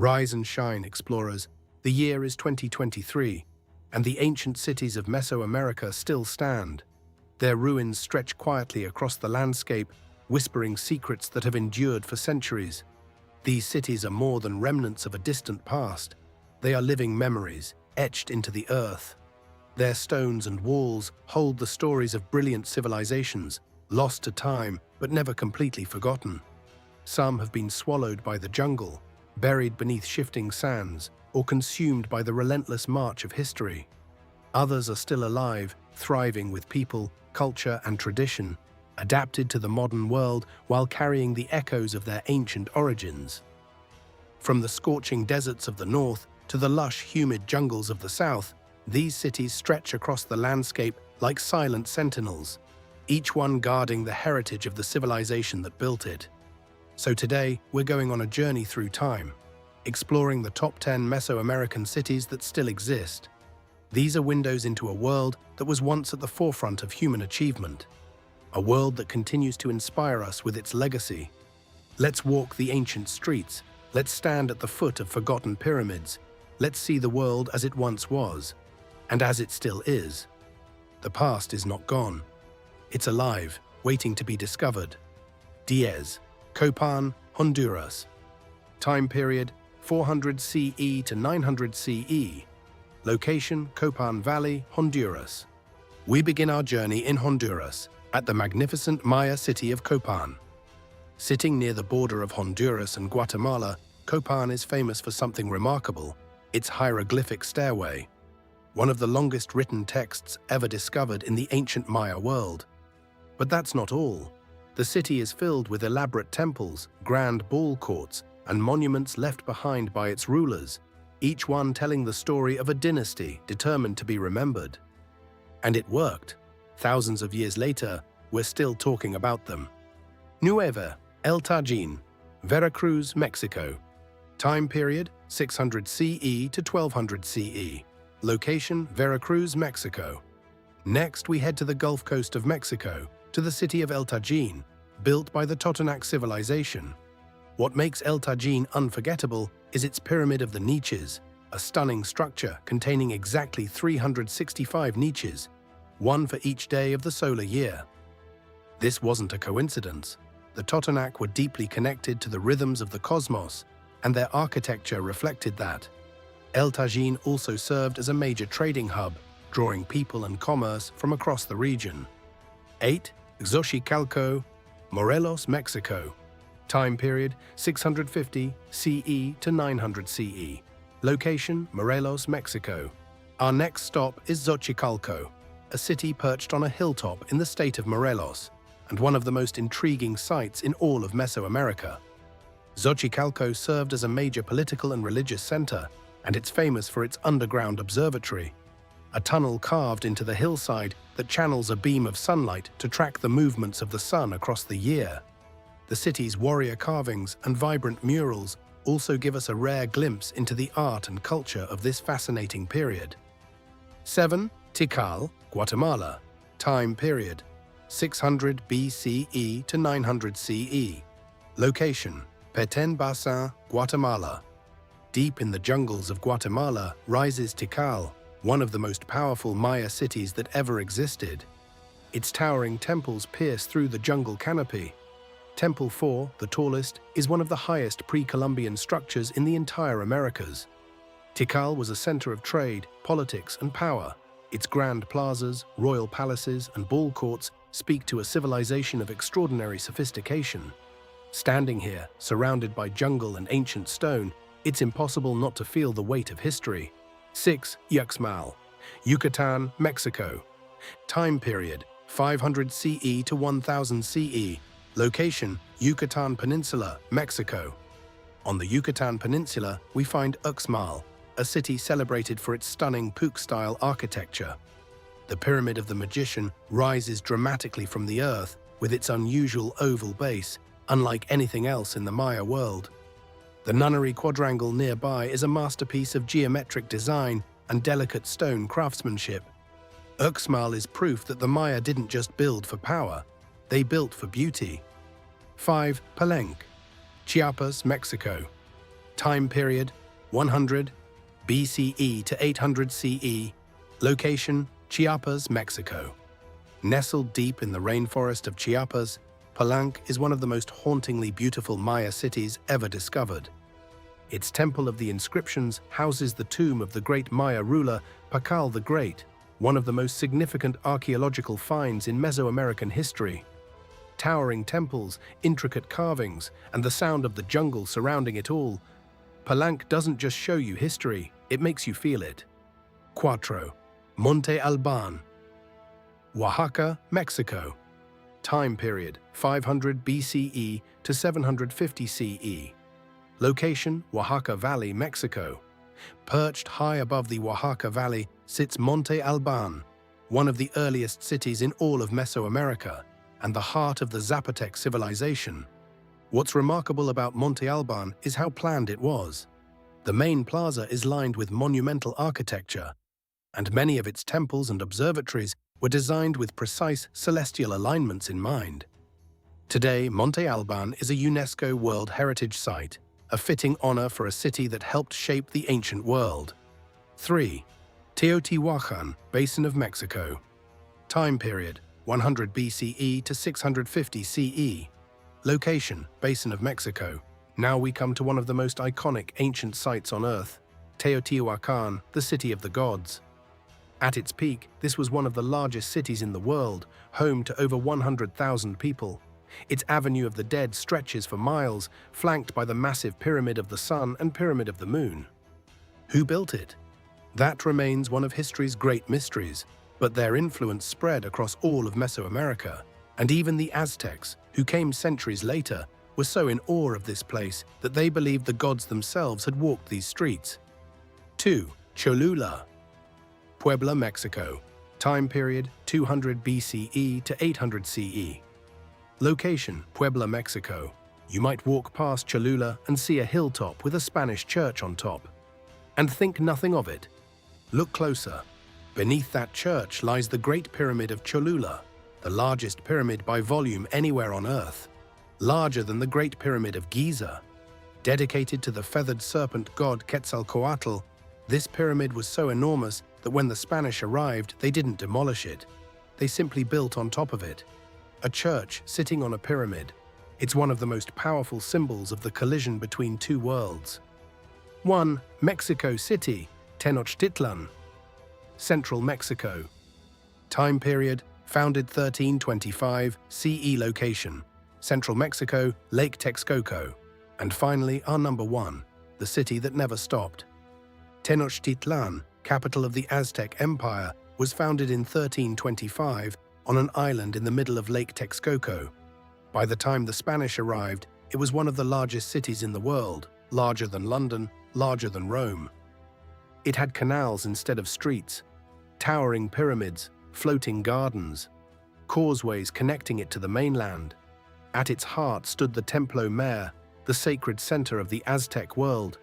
Rise and shine, explorers. The year is 2023, and the ancient cities of Mesoamerica still stand. Their ruins stretch quietly across the landscape, whispering secrets that have endured for centuries. These cities are more than remnants of a distant past. They are living memories, etched into the earth. Their stones and walls hold the stories of brilliant civilizations, lost to time but never completely forgotten. Some have been swallowed by the jungle, buried beneath shifting sands, or consumed by the relentless march of history. Others are still alive, thriving with people, culture, and tradition, adapted to the modern world while carrying the echoes of their ancient origins. From the scorching deserts of the north to the lush, humid jungles of the south, these cities stretch across the landscape like silent sentinels, each one guarding the heritage of the civilization that built it. So today, we're going on a journey through time, exploring the top 10 Mesoamerican cities that still exist. These are windows into a world that was once at the forefront of human achievement, a world that continues to inspire us with its legacy. Let's walk the ancient streets, let's stand at the foot of forgotten pyramids, let's see the world as it once was, and as it still is. The past is not gone. It's alive, waiting to be discovered. Diez, Copan, Honduras. Time period, 400 CE to 900 CE. Location, Copan Valley, Honduras. We begin our journey in Honduras, at the magnificent Maya city of Copan. Sitting near the border of Honduras and Guatemala, Copan is famous for something remarkable: its hieroglyphic stairway, one of the longest written texts ever discovered in the ancient Maya world. But that's not all. The city is filled with elaborate temples, grand ball courts, and monuments left behind by its rulers, each one telling the story of a dynasty determined to be remembered. And it worked. Thousands of years later, we're still talking about them. Nueva El Tajín, Veracruz, Mexico. Time period, 600 CE to 1200 CE. Location, Veracruz, Mexico. Next, we head to the Gulf Coast of Mexico, to the city of El Tajín, built by the Totonac civilization. What makes El Tajín unforgettable is its Pyramid of the Niches, a stunning structure containing exactly 365 niches, one for each day of the solar year. This wasn't a coincidence. The Totonac were deeply connected to the rhythms of the cosmos, and their architecture reflected that. El Tajín also served as a major trading hub, drawing people and commerce from across the region. 8. Xochicalco, Morelos, Mexico. Time period, 650 CE to 900 CE. Location, Morelos, Mexico. Our next stop is Xochicalco, a city perched on a hilltop in the state of Morelos, and one of the most intriguing sites in all of Mesoamerica. Xochicalco served as a major political and religious center, and it's famous for its underground observatory, a tunnel carved into the hillside that channels a beam of sunlight to track the movements of the sun across the year. The city's warrior carvings and vibrant murals also give us a rare glimpse into the art and culture of this fascinating period. 7. Tikal, Guatemala. Time period, 600 BCE to 900 CE. Location, Petén Bassin, Guatemala. Deep in the jungles of Guatemala rises Tikal, one of the most powerful Maya cities that ever existed. Its towering temples pierce through the jungle canopy. Temple 4, the tallest, is one of the highest pre-Columbian structures in the entire Americas. Tikal was a center of trade, politics, and power. Its grand plazas, royal palaces, and ball courts speak to a civilization of extraordinary sophistication. Standing here, surrounded by jungle and ancient stone, it's impossible not to feel the weight of history. 6. Uxmal, Yucatan, Mexico. Time period, 500 CE to 1000 CE. Location, Yucatan Peninsula, Mexico. On the Yucatan Peninsula, we find Uxmal, a city celebrated for its stunning Puuc-style architecture. The Pyramid of the Magician rises dramatically from the earth with its unusual oval base, unlike anything else in the Maya world. The nunnery quadrangle nearby is a masterpiece of geometric design and delicate stone craftsmanship. Uxmal is proof that the Maya didn't just build for power, they built for beauty. 5. Palenque, Chiapas, Mexico. Time period 100 BCE to 800 CE. Location Chiapas, Mexico. Nestled deep in the rainforest of Chiapas, Palenque is one of the most hauntingly beautiful Maya cities ever discovered. Its Temple of the Inscriptions houses the tomb of the great Maya ruler Pakal the Great, one of the most significant archaeological finds in Mesoamerican history. Towering temples, intricate carvings, and the sound of the jungle surrounding it all, Palenque doesn't just show you history, it makes you feel it. 4. Monte Alban, Oaxaca, Mexico. Time period 500 BCE to 750 CE. Location Oaxaca Valley, Mexico. Perched high above the Oaxaca Valley sits Monte Alban, one of the earliest cities in all of Mesoamerica and the heart of the Zapotec civilization. What's remarkable about Monte Alban is how planned it was. The main plaza is lined with monumental architecture, and many of its temples and observatories were designed with precise celestial alignments in mind. Today, Monte Alban is a UNESCO World Heritage Site, a fitting honor for a city that helped shape the ancient world. 3. Teotihuacan, Basin of Mexico. Time period 100 BCE to 650 CE. Location Basin of Mexico. Now we come to one of the most iconic ancient sites on Earth, Teotihuacan, the city of the gods. At its peak, this was one of the largest cities in the world, home to over 100,000 people. Its Avenue of the Dead stretches for miles, flanked by the massive Pyramid of the Sun and Pyramid of the Moon. Who built it? That remains one of history's great mysteries, but their influence spread across all of Mesoamerica, and even the Aztecs, who came centuries later, were so in awe of this place that they believed the gods themselves had walked these streets. 2. Cholula, Puebla, Mexico. Time period 200 BCE to 800 CE. Location Puebla, Mexico. You might walk past Cholula and see a hilltop with a Spanish church on top, and think nothing of it. Look closer. Beneath that church lies the Great Pyramid of Cholula, the largest pyramid by volume anywhere on Earth, larger than the Great Pyramid of Giza. Dedicated to the feathered serpent god Quetzalcoatl, this pyramid was so enormous that when the Spanish arrived, they didn't demolish it. They simply built on top of it. A church sitting on a pyramid. It's one of the most powerful symbols of the collision between two worlds. 1. Mexico City, Tenochtitlan, Central Mexico. Time period, founded 1325, CE. Location, Central Mexico, Lake Texcoco. And finally, our number 1, the city that never stopped. Tenochtitlan, capital of the Aztec Empire, was founded in 1325 on an island in the middle of Lake Texcoco. By the time the Spanish arrived, it was one of the largest cities in the world, larger than London, larger than Rome. It had canals instead of streets, towering pyramids, floating gardens, causeways connecting it to the mainland. At its heart stood the Templo Mayor, the sacred center of the Aztec world.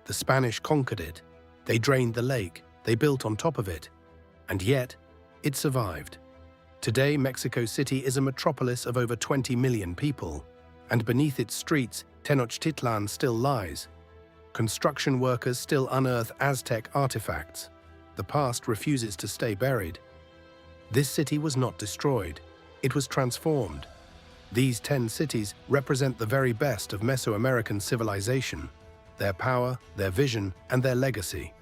The Spanish conquered it. They drained the lake, they built on top of it, and yet, it survived. Today, Mexico City is a metropolis of over 20 million people, and beneath its streets, Tenochtitlan still lies. Construction workers still unearth Aztec artifacts. The past refuses to stay buried. This city was not destroyed, it was transformed. These 10 cities represent the very best of Mesoamerican civilization, their power, their vision, and their legacy.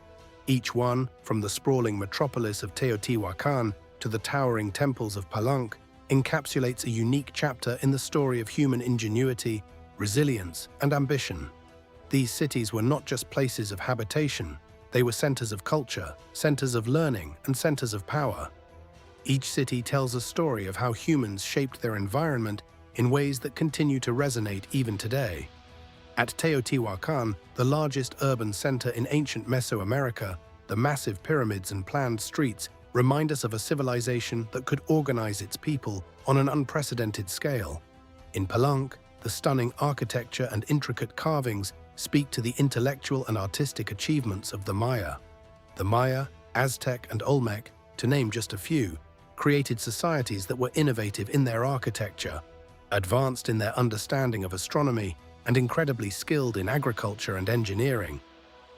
Each one, from the sprawling metropolis of Teotihuacan to the towering temples of Palenque, encapsulates a unique chapter in the story of human ingenuity, resilience, and ambition. These cities were not just places of habitation, they were centers of culture, centers of learning, and centers of power. Each city tells a story of how humans shaped their environment in ways that continue to resonate even today. At Teotihuacan, the largest urban center in ancient Mesoamerica, the massive pyramids and planned streets remind us of a civilization that could organize its people on an unprecedented scale. In Palenque, the stunning architecture and intricate carvings speak to the intellectual and artistic achievements of the Maya. The Maya, Aztec, and Olmec, to name just a few, created societies that were innovative in their architecture, advanced in their understanding of astronomy, and incredibly skilled in agriculture and engineering.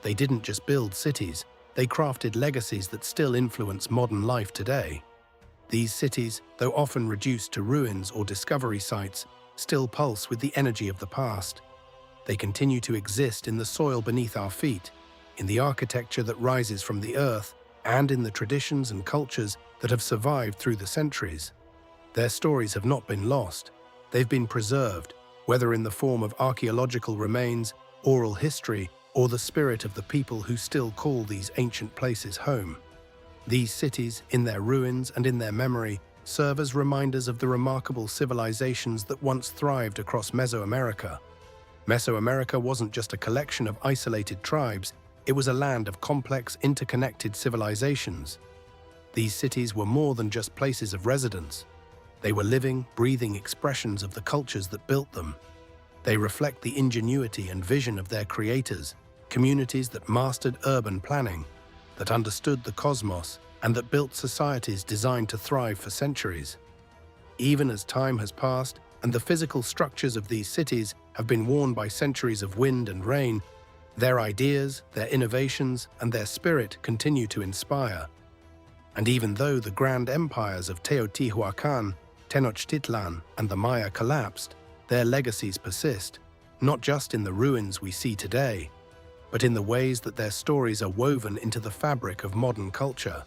They didn't just build cities, they crafted legacies that still influence modern life today. These cities, though often reduced to ruins or discovery sites, still pulse with the energy of the past. They continue to exist in the soil beneath our feet, in the architecture that rises from the earth, and in the traditions and cultures that have survived through the centuries. Their stories have not been lost. They've been preserved, whether in the form of archaeological remains, oral history, or the spirit of the people who still call these ancient places home. These cities, in their ruins and in their memory, serve as reminders of the remarkable civilizations that once thrived across Mesoamerica. Mesoamerica wasn't just a collection of isolated tribes, it was a land of complex, interconnected civilizations. These cities were more than just places of residence. They were living, breathing expressions of the cultures that built them. They reflect the ingenuity and vision of their creators, communities that mastered urban planning, that understood the cosmos, and that built societies designed to thrive for centuries. Even as time has passed and the physical structures of these cities have been worn by centuries of wind and rain, their ideas, their innovations, and their spirit continue to inspire. And even though the grand empires of Teotihuacan, Tenochtitlan, and the Maya collapsed, their legacies persist, not just in the ruins we see today, but in the ways that their stories are woven into the fabric of modern culture.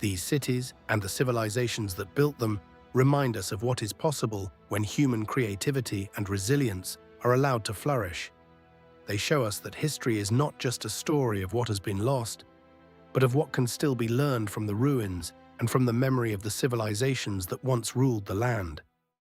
These cities, and the civilizations that built them, remind us of what is possible when human creativity and resilience are allowed to flourish. They show us that history is not just a story of what has been lost, but of what can still be learned from the ruins and from the memory of the civilizations that once ruled the land.